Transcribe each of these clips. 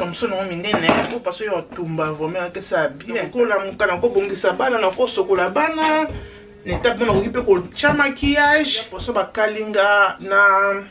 Thompson on minene ko paso yo tumba vraiment que ça bien ko la mukana ko bongisa bana na ko sokola bana ne tape na okipe ko cha maquillage poso ba kalinga na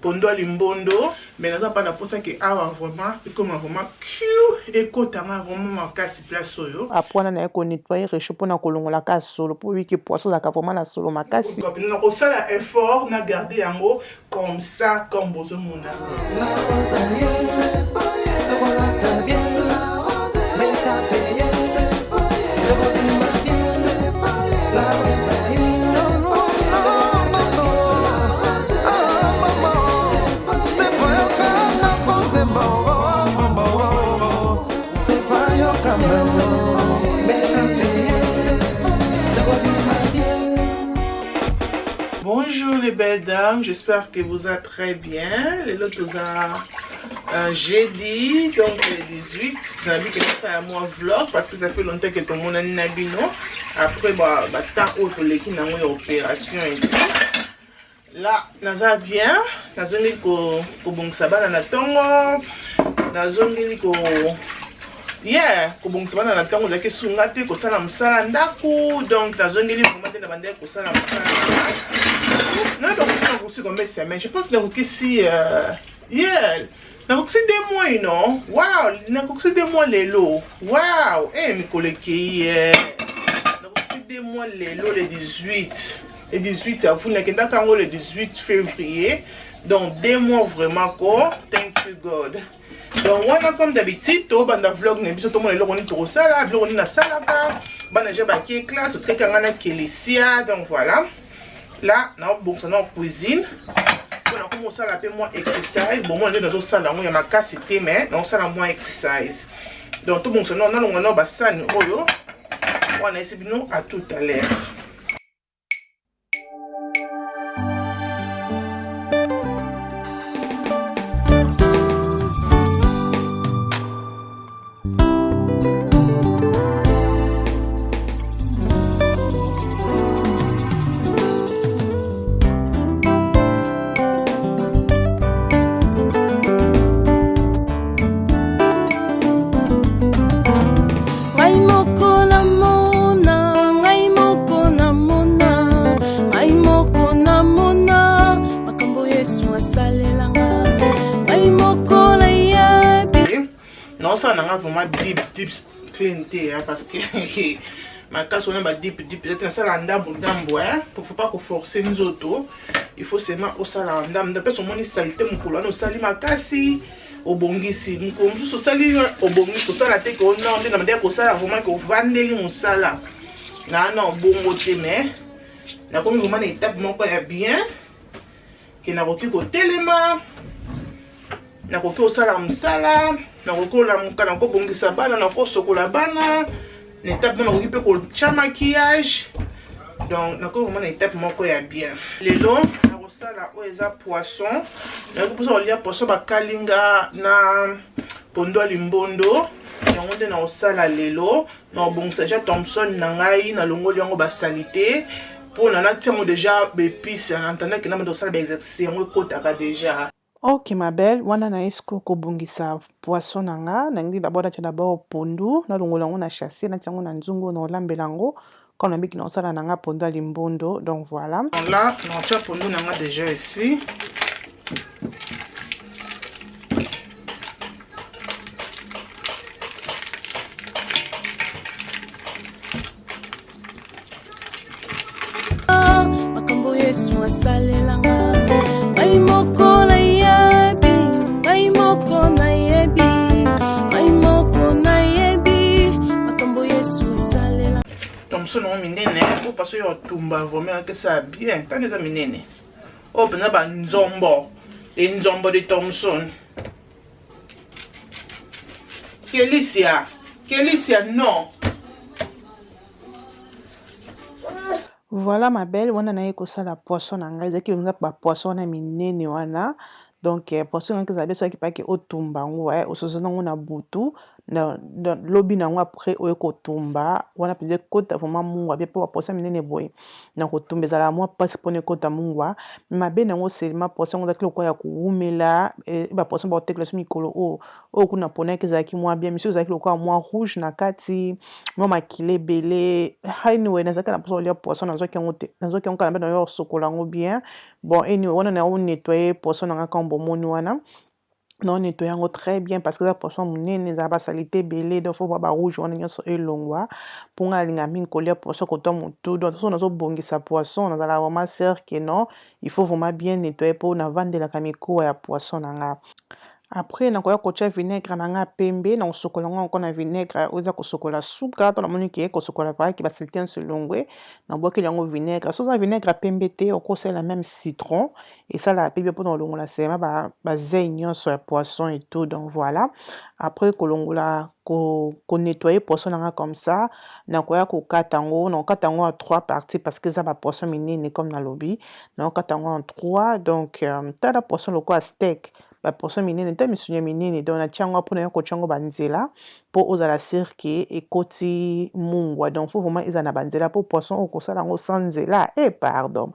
pondo limbondo mais naza pas na posa que awa vraiment et comme vraiment cute et ko tanga vraiment makasi place oyo apona na ko nettoyer réchauffe na kolongola ka solo pour wiki poisson za ka vraiment na solo makasi na ko sala effort na garder yango comme ça comme bozo mona Bonjour les belles dames, j'espère que vous êtes très bien. Les autres jeudi, donc le 18, j'ai vu que c'est un mois vlog parce que ça fait longtemps que tout le monde a une abino. Après, tant autre les qui n'ont eu opération et tout. Là, naza bien, nazo ngi ko bongisa bana na tongo, nazo ngi ko ko bongisa bana na tongo zaki sunga te ko sala msala ndaku, donc nazo ngi vraiment te na bande ko sala msala. Non, donc on va comme ça, mais je pense que si na ko des mois non, wow, na ko des mois lelo, wow, mi koleki na ko des mois lelo le 18. Le 18, vous n'avez qu'à le 18 février. Donc, 2 mois vraiment quoi. Thank you God. Donc, on a comme d'habitude, on a vlog, on a tout le monde on est au salade, on est na salada, on a déjà baqué classe, tout très carrément kélicia. Donc voilà. Là, on a bon ça dans cuisine. On a commencé à l'appeler moi exercise. Bon, moi on est dans le salon, il y a ma casse mais on salon moi exercise. Donc tout bon ça non, on a bassan oyo. On a essayé nous à tout à l'heure. Non, ça n'a vraiment deep clean parce que ma casse on a deep peut-être ça l'anda boudambo pour faut pas qu'on forcer nous autres il faut seulement au salanda d'après son moni salité mon couloir nous sali ma casse au bongisi nous comme tout sali au bongisi ça la tête qu'on a on demande qu'on ça vraiment qu'on vendre mon sala non bon côté mais na comme vraiment étape mon pas bien que na roki ko telema na koki osala msala na kokola mukana ko bongisa bana na ko sokola bana na étape na koki pe ko cha maquillage donc na ko vraiment étape moko ya bien lelo na kosala o eza poisson na ko posa olia poisson ba kalinga na pondo limbondo yango nde na kosala lelo na bongisa ja Thompson na ngai na longoli yango ba salite pour na tiamo déjà bépice en entendant que na ndo sala ba exercice yango kotaka déjà. Ok ma belle, wana na esko ko bongisa poisson nanga, nangi d'abord acha d'abord pondu, na longola ngo na chasser na tiango na nzungu na olambelango, quand on a mis que na osala nanga pondu limbondo, donc voilà. Donc là, on a pondu nanga déjà ici. Makambo Yesu asalelanga, ai moko na yebi, ai moko na yebi, ai moko na yebi, makambo Yesu asalelanga. Thompson on minene, ko paso yo tumba vraiment que ça bien, tant des minene. Oh pena ba nzombo, les nzombo de Thompson. Kélicia non. Voilà ma belle, wana na yeko sala poisson nanga, ezaki longa ba poisson na minene wana. Donc poisson nanga zabe so ki pa ki otumba ngo ososo nango na butu lobi nango après oyo kotumba wana peze kota vraiment mungwa bien po poisson minene boye na kotumba ezala mwa pasi pone kota mungwa mabe nango seulement poisson ngo zakilo kwa ya kuumela ba poisson ba tekla so mikolo o kuna pona ke zaki mwa bien monsieur zakilo kwa mwa rouge na kati mwa makile belé anyway nazaka na poisson lia poisson nazoki yango te nazoki yango kana na yo sokola ngo bien bon anyway wana na on nettoyer poisson nga kambo moni wana non nettoyer yango très bien parce que ça poisson munene za ba salité belé donc faut ba rouge wana nyonso elongwa ponga alinga mingi kolia poisson koto mutu donc so nazo bongisa poisson na la vraiment sert que non il faut vraiment bien nettoyer pour na vandela kamiko ya poisson nanga. Après nakoya kotia vinaigre nanga pembe na osokola ngo encore na vinaigre oza kosokola suka to na moni ke kosokola pa ki ba silten selongwe na boki yango vinaigre so za vinaigre pembe te okosela la même citron et ça la pembe pour longola sema ba zeignon sur poisson et tout donc voilà après kolongola ko nettoyer poisson nanga comme ça nakoya ko katango na katango à 3 parties parce que ça ba poisson minene comme na lobby na katango en 3 donc tada poisson loko à steak ba poisson minene ta misunya minene donc na tiango pona yo ko tiango banzela po ozala cirque et koti mungwa donc faut vraiment ezana banzela po poisson o ko sala ngo sans nzela pardon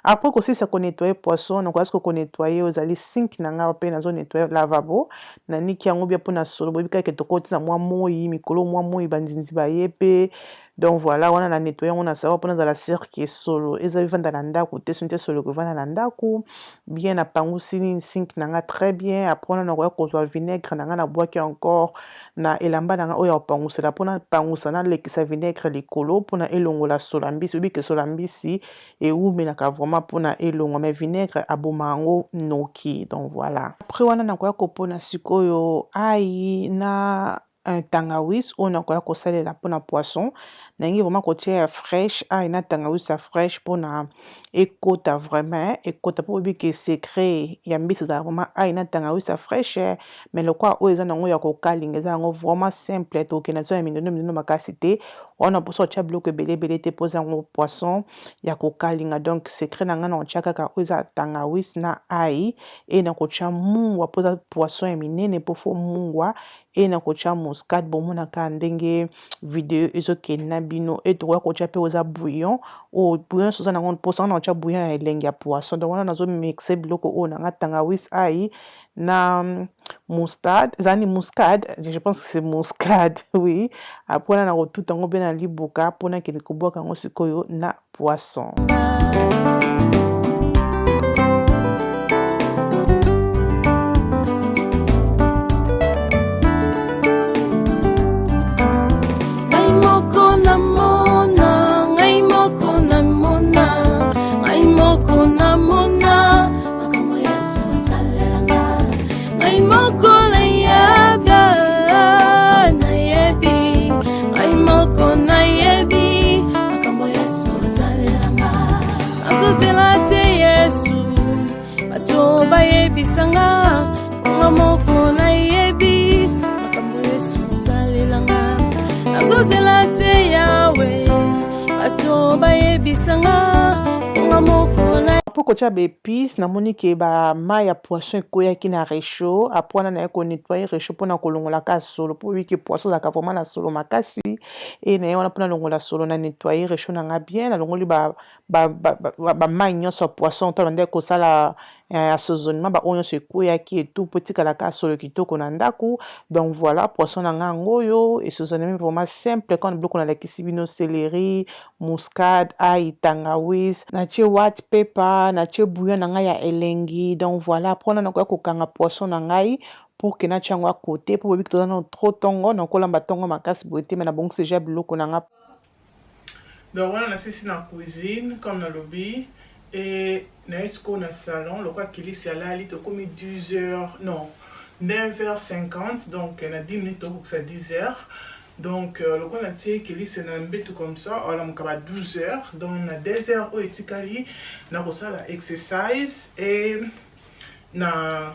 après aussi ça ko nettoyer poisson donc est-ce ko nettoyer ozali sink nanga pe na zo nettoyer lavabo na niki yango bien pona solo bobi ka ke to koti na mwa moyi mikolo mwa moyi banzinzi ba yepe donc voilà wana na nettoyer on a savoir pona la cirque solo ezali vanda na ndako te sunte solo ko vanda na ndako bien na pangusi sink nanga très bien après on a ko kozwa vinaigre nanga na boaki encore na elamba nanga oya opangusela pona pangusa na lekisa vinaigre likolo pona elongola solambisi obi ke solambisi et umelaka vraiment pona elongo mais vinaigre aboma yango noki donc voilà après wana na ko pona sikoyo ai na un tangawis on a quoi kosalela pona poisson nangi vraiment côté fraîche na tangawis fraîche pona ekota vraiment ekota pour bi que secret ya mbisi za vraiment na tangawis fraîche mais le quoi oza nango ya ko kalinga za ngo vraiment simple to ke na zo ya mindono makasité on a pour sortir bloc belé te poser ngo poisson ya ko kalinga donc secret nanga na chaka ka oza tangawis na et na ko cha mungwa poza poisson ya minene po fo mungwa et na ko cha muscade bomona ka ndenge vidéo ezoke na bino et to ko cha pe oza bouillon o bouillon so na poisson na cha bouillon ya elengi ya poisson donc wana nazo mixer biloko o na tangawis na mustard zani muscade je pense que c'est muscade oui après on a tout tango bien na libuka pona ke ko boka ngo sikoyo na poisson. Bisanga ngamoko na yebi makambo Yesu salelanga nazozela te yawe bato bayebisanga ngamoko na poko tia ba épices na moni ke ba mai ya poisson koya ki na réchaud après na ko nettoyer réchaud pona kolongola ka solo pour wi ke poisson za ka vraiment na solo makasi et na wana pona longola solo na nettoyer réchaud na nga bien na longoli ba mai nyonso poisson to bande ko sala assaisonnement ba onyo se koya ki et tout petit kala ka solo kitoko na ndako donc voilà poisson na nga ngoyo et assaisonnement vraiment simple quand bloc on a la kisibino céleri muscade ail tangawis na tie white pepper na tie bouillon na nga ya elengi donc voilà prendre na ko kanga poisson na ngai pour que na tiango à côté pour que tu donnes trop tongo na kolamba tongo makasi boité mais na bon c'est j'ai biloko na nga. Donc voilà, on a ceci dans la cuisine, comme dans le lobby. Et dans le salon, le quoi qu'il y a là, il est comme 10h, non, 9h50, donc on a 10 minutes pour que ça 10h. Donc le quoi on a dit qu'il y a un bête comme ça, on a 12h, donc on a 2h où est-il on a ça la exercice et na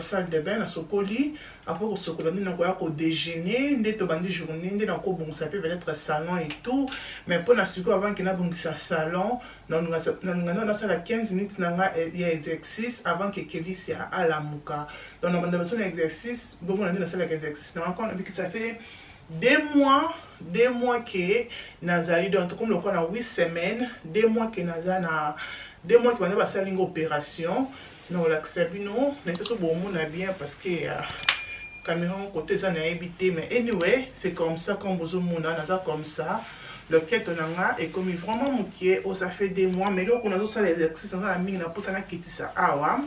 salle de bain na sokoli après ko sokola ni na ko déjeuner nde to bandi journée nde na ko bon ça peut être salon et tout mais pour na siko avant que na bon ça salon na sala 15 minutes na il y a exercice avant que Kelly à la muka donc on a besoin d'exercice bon on a na sala exercice na encore depuis que ça fait 2 mois que nazali donc comme le quoi na 8 semaines 2 mois que nazana 2 mois que on a passé une opération. Non, l'accepte non, mais c'est bon, on a bien parce que caméra côté ça n'a évité, mais anyway, c'est comme ça quand vous avez comme ça. Le quête on a et comme il vraiment moutier, ça fait 2 mois, mais là on a aussi les exercices dans la mine, pour ça on a quitté ça. Ah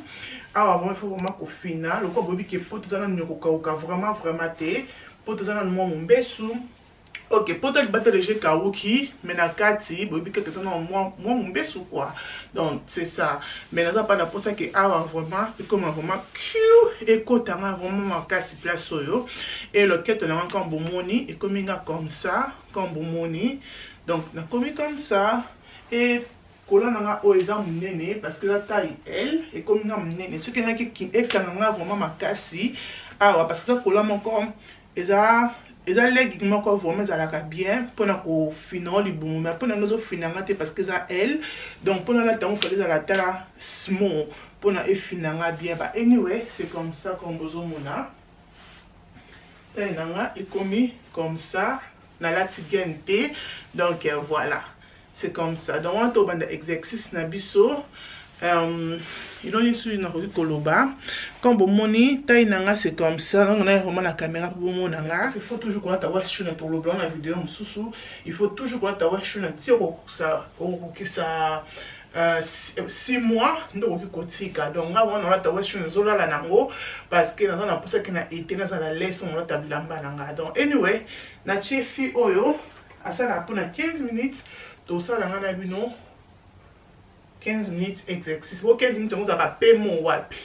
il faut vraiment qu'au final, le quoi bobi qui pour tout ça on a vraiment té, pour tout ça on a mon besoin. Ok, peut-être battre les jeux Kawuki, mais na kati, bobi que tu moi mon besoin quoi. Donc c'est ça. Mais là pas la pour ça que vraiment comme vraiment cute et côté vraiment ma kati place soyo et le quête on a encore bon moni et comme il a comme ça, comme bon moni. Donc na commis comme ça et colon na o exemple nene parce que la taille elle et comme na nene ce qui na qui est quand vraiment ma kasi parce que ça colon encore et ça les qui m'ont vraiment ça la bien pour na ko finir les bons mais pour na nous finir parce que ça elle donc pour la temps faire la terre small pour na finir bien bah anyway c'est comme ça comme besoin mona tainanga et commis comme ça na la tigente donc voilà c'est comme ça donc on tourne exercice na biso il en est sur une koloba quand bon moni tainanga c'est comme ça on a vraiment la caméra pour mon nanga il faut toujours qu'on ta watch sur notre koloba la vidéo sous il faut toujours qu'on ta watch sur notre ça qui ça 6 mois donc kotika donc là on a ta watch sur zola la nango parce que on a pour ça que na été dans la leçon on a tablamba nanga donc anyway na chefi oyo asala pour 15 minutes tout ça là na bino 15 minutes exercice. Pour 15 minutes, on va payer mon wapi.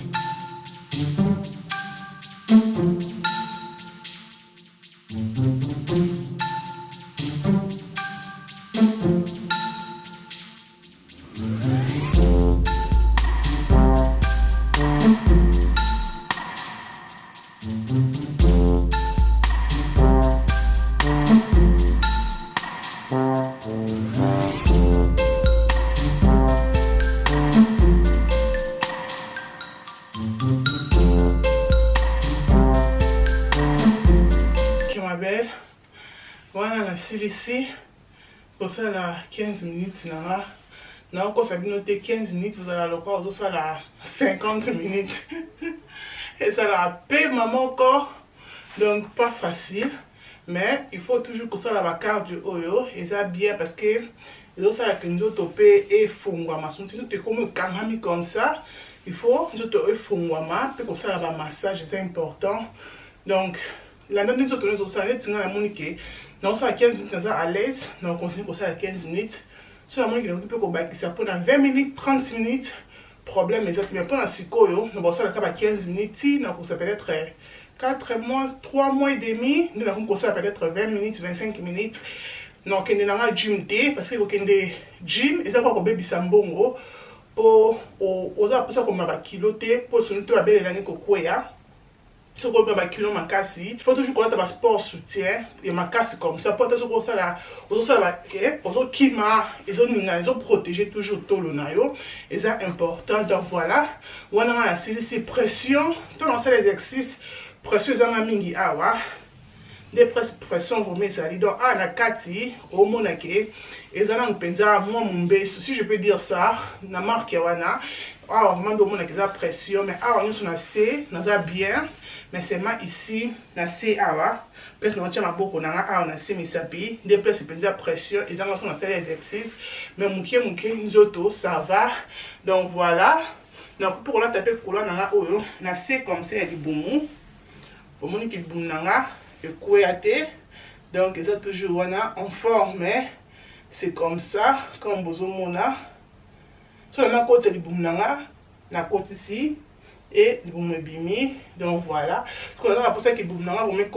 Voilà la cire ici pour ça la 15 minutes na encore ça noté 15 minutes dans le corps ça la 50 minutes et ça la paix maman encore donc pas facile mais il faut toujours que ça la cardio oyo et ça bien parce que ils ont ça la kenzo topé et fongwama sont tout comme kamami comme ça il faut nous te fongwama puis comme ça la massage c'est important donc la dernière chose que nous avons dit, c'est que nous sommes à 15 minutes à l'aise, nous continuons comme ça à 15 minutes. Si la monique est pendant 20 minutes, 30 minutes, problème exactement. Mais pendant 6 mois, nous avons à 15 minutes, nous avons peut-être 4 mois, 3 mois et demi, nous avons peut-être 20 minutes, 25 minutes. Nous avons un gym parce que nous avons un gym, et ça va comme bébé sambongo pour ça comme un kilo pour se noter à belle l'année kokoya. Si on a un kilo makasi, il faut toujours qu'on ait un sport soutien et makasi comme ça. Pour que ça là, on ils ont protégé toujours tout le nayo et c'est important. Donc voilà, on a la pression, tout l'ensemble des exercices, pression ça m'a mingi awa. Des pression vous mettez ça donc à la kati au monake et ça nous pensa moi mon base si je peux dire ça na marque wana vraiment de monake ça pression mais on est sur la C na bien mais seulement ici na C awa parce que on tient beaucoup na on a C misapi des places pensa pression et ça on a fait l'exercice mais mukie nous auto ça va donc voilà donc pour la taper couleur na oyo na C comme ça du boumou pour mon qui boum nanga et kouyaté donc ça toujours en forme c'est comme ça comme besoin mona sur la côté du boumnanga la côte ici et du boumebimi donc voilà ce qu'on a pour ça que boumnanga vous met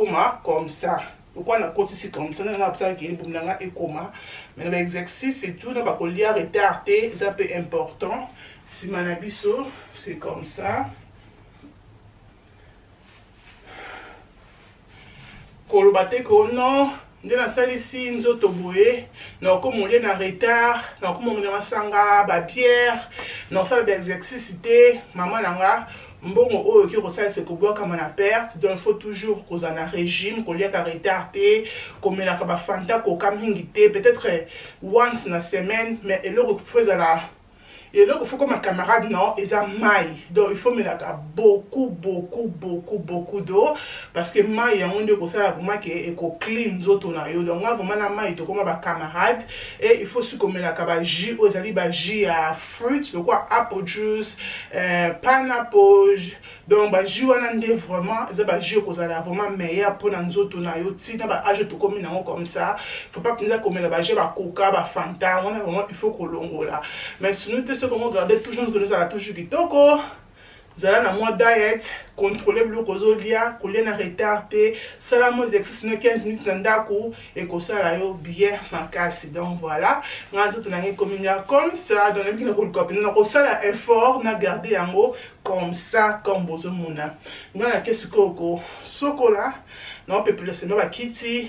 comme ça pourquoi la côte ici comme ça on a pour ça que boumnanga est comment mais l'exercice c'est tout donc pas qu'on lire retardé ça peut important Simanabiso, c'est comme ça. Kolobate ko non, nde na salisi nzoto boye, na ko mon na retard, na ko mon na sanga ba bière, na sala ba exercice té, maman nanga mbongo oyo ki ko sala se ko boa kama na perte, donc il faut toujours ko za na régime, ko lia ka retard té, ko mena ka ba fanta ko kamingi té, peut-être once na semaine, mais eloko faut la. Et là, il faut que ma camarade, non, ils ont maille. Donc, il faut mettre beaucoup d'eau. Parce que maille, il y a un peu de ça, pour moi, qui est clean, d'autres, donc, moi, vraiment, la maille, comme ma camarade. Et il faut aussi qu'on mette la jus, aux alibes, jus à fruits, donc, quoi, apple juice, pineapple. Donc, bah, jus, on a vraiment, c'est jus, qu'on a vraiment meilleur pour nous autres, si on a âge tout comme ça, il faut pas que nous ayons comme la jus, coca, fanta, on a vraiment, il faut qu'on l'ongle là. Mais sinon, comment garder toujours nous allons toujours du toko zala na moi diet contrôler le kozolia kolia na retardé sala mo exercice 15 minutes ndako et ko sala yo bien makasi. Donc voilà ngazo tunangi kominga comme ça donc même qui na ko copine na ko sala effort na garder yango comme ça comme bozo mona ngana kesi koko sokola na peut plus se ba kiti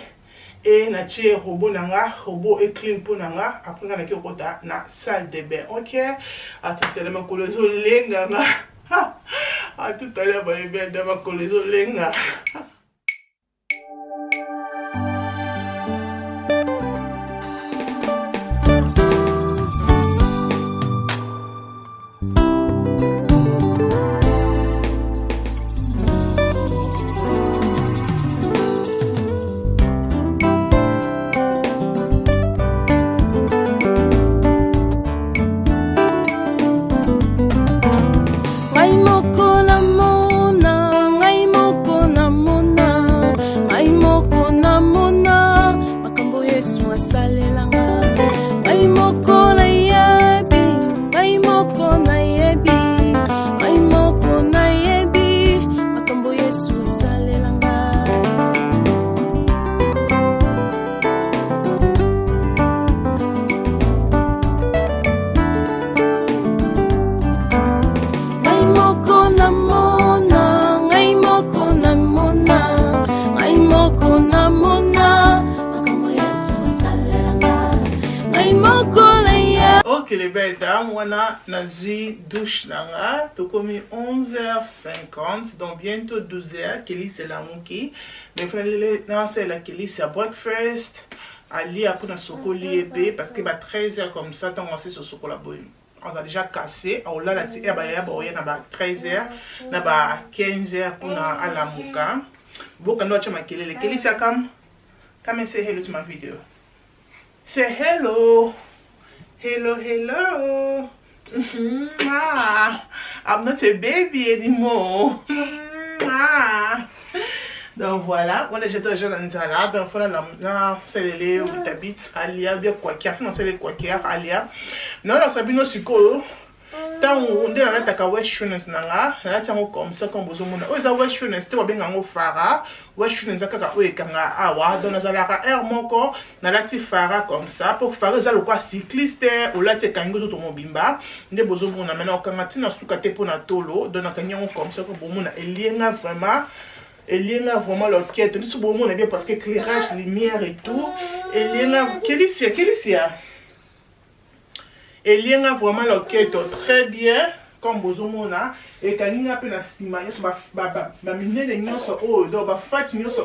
et na tie robot nanga robot est clean pour nanga après na ki kota na salle de bain. OK à tout à l'heure ko lezo lenga à tout à l'heure ba bien de ko lezo lenga. Les belles dames, on a nazi douche nanga, tout comme 11h50, donc bientôt 12h, Kelly c'est la monkey. Mais finalement, c'est la Kelly c'est à breakfast, Ali après na sokoli épée, parce que 13h comme ça, tant on sait sur sokola boy. On a déjà cassé, on l'a la tia baya boya na 13h, na 15h pour na à la mouka. Beaucoup de gens Kelly, Kelly c'est comme say hello to my video. Say hello. Hello, hello. I'm not a baby anymore. Donc voilà, on a jeté déjà dans la donc voilà, c'est les habits, alia, bien quoi qu'il y a, non, c'est les quoi qu'il y a, alia. Non, là, ça bino siko. Tant on est dans la taka westerners nanga, là tiens comme ça comme besoin mon. Oh, ça westerners, tu vois bien ngo fara, westerners kaka oe kanga awa, dans la ka air moko, na la ti fara comme ça pour faire ça le quoi cycliste ou là ti kango to mobimba, ndé besoin mon maintenant kanga tina suka te pona tolo, dans na kango comme ça comme mon elienga vraiment. Elienga vraiment l'orchestre, tout ce beau monde est bien parce que éclairage, lumière et tout. Elienga, Kélissia. Elienga vraiment l'orchestre très bien, comme Bozomona. Et quand il y a un peu de stima, il y a des gens qui ont fait des choses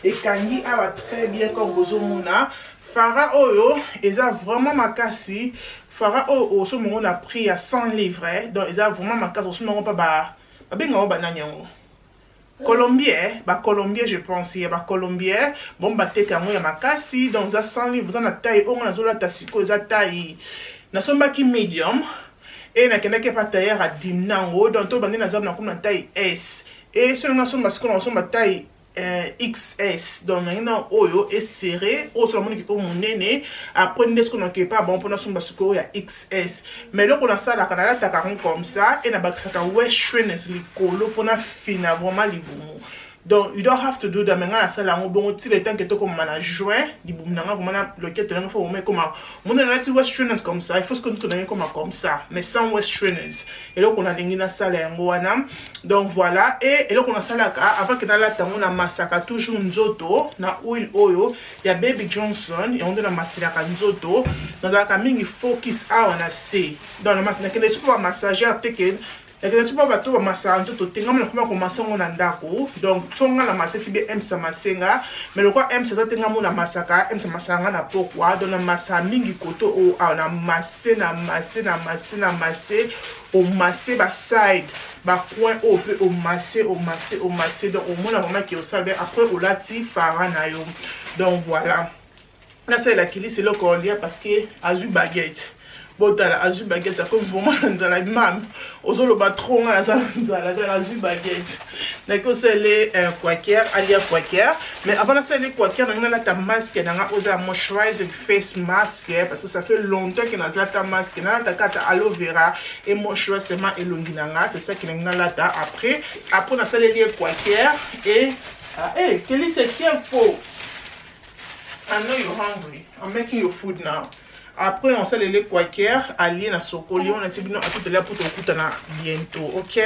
et Kangi a très bien comme Bozomona. Farah Oyo, ils ont vraiment makasi. Farah Oyo, ce moment on a pris à 100 livres, donc ils ont vraiment makasi. Ce moment pas Colombien, Colombien je pense, il y a Colombien, bon teke yango ya makasi, donc ça 100 livres, vous en a taille, on a zola tasiko, ça taille, na somba ki medium, et na kenda ke pa taille à dinango, donc tout bandé na zab na comme na taille S, et sur na somba siko na somba taille XS, donc maintenant oyo est serré, au sur le monde qui comme mon néné, après n'est ce qu'on a pas bon pour na somba siko ya XS, mais là on a ça la Canada ta comme ça, et na bakisaka westerners li colo pour na fina vraiment li boumou. Donc, you don't have to do that. Maintenant, la salle, bon, tu le temps que tu comme en juin, du boum, comme le quai, tu l'as fait au moins comme on a des westerners comme ça. Il faut que tu l'aies comme ça, mais sans westerners. Et là, on a des salle donc voilà. Et là, on a salle avant que dans la temps, on a massacre toujours nzoto, na oil oil. Il y a Baby Johnson et on a massacre nzoto. Dans la camille, il focus à on a C. Dans le massacre, il y a des massager à teken. Et que tu peux pas tout masser nzoto. Tenga mo na commencer on andako. Donc songa na masse qui be aime sa massenga, mais le quoi aime ça tenga mo na massaka, aime sa masanga na pourquoi dans la massa mingi koto o na masse na masse na masse na masse au masse ba side ba coin au peu au masse donc au moins la maman qui au salve après au lati fara na yo. Donc voilà. Là c'est la kili c'est le collier parce que azu baguette. Botala azu baguette comme vraiment dans la mam ozolo batron la azu baguette d'accord c'est les quaker alia quaker mais avant ça les quaker on a la ta masque dans oza moisturizer face mask parce que ça fait longtemps qu'on a la ta masque na ta carte aloe vera et moisturiser seulement elonginanga c'est ça qui n'a la ta après on a ça les quaker et hey Kelly c'est careful. I know you're hungry. I'm making your food now. Après, on sait les quakers, alliés na sokoli, on a dit non à tout à l'heure pour te bientôt, ok?